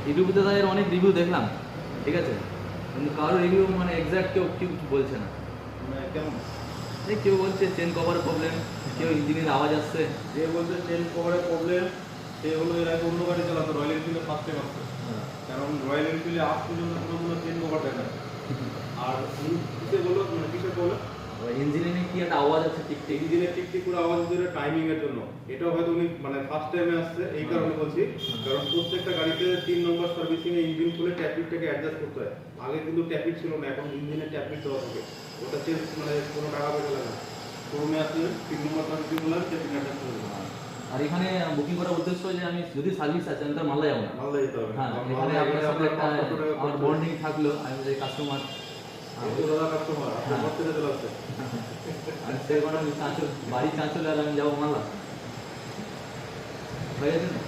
ইউটিউবে তাদের অনেক রিভিউ দেখলাম, ঠিক আছে, কিন্তু কারোর রিভিউ মানে এক্স্যাক্ট কেউ কিছু বলছে না। মানে কেমন? এই কেউ বলছে চেন কভারের প্রবলেম, কেউ ইঞ্জিনের আওয়াজ আসছে। যে বলছে চেন কভারের প্রবলেম, সে হলো এর আগে অন্য গাড়ি চালাতো, রয়্যাল এনফিল্ডে ফার্স্ট টাইম আসছে। কারণ রয়্যাল এনফিল্ডে আজ পর্যন্ত কোনো চেন কভার দেখা যায়। আর কিসে বলো, মানে কিসে বলো ইঞ্জিনে কি একটা আওয়াজ আছে টিকটিক, ইঞ্জিনের টিকটিক করে আওয়াজ ধরে টাইমিং এর জন্য। এটাও হয়তো উনি মানে ফার্স্ট টাইমে আসছে এই কারণে বলছি, কারণ প্রত্যেকটা গাড়িতে 3 নম্বর সার্ভিসিং এ ইঞ্জিন খুলে ট্যাপিটটাকে অ্যাডজাস্ট করতে হয়। আগে কিন্তু ট্যাপিট ছিল না, এখন ইঞ্জিনের ট্যাপিট দেওয়া থাকে। ওটা চেঞ্জ মানে কোনো টাকা পয়সা লাগে না। শোরুমে আসলে 3 নম্বর সার্ভিসিং করলে ট্যাপিট অ্যাডজাস্ট করে দেবে। আর এখানে বুকিং করার উদ্দেশ্য যে আমি যদি সার্ভিস আছে আমি তার মালদা যাবো না। মালদা যেতে হবে। হ্যাঁ, কারণ এখানে মালদায় আপনার সাথে গেলে একটা আপনার 500 টাকা আমার খরচ হবে। বন্ডিং থাকলো, আমি যে কাস্টমার এই তো দাদা কাস্টমার, আপনার ঘর থেকে চলে আসছে। আমি সে কোনো চাঁচল বাড়ি চাঁচলে আর আমি যাবো মালদা, হয়ে গেছে না?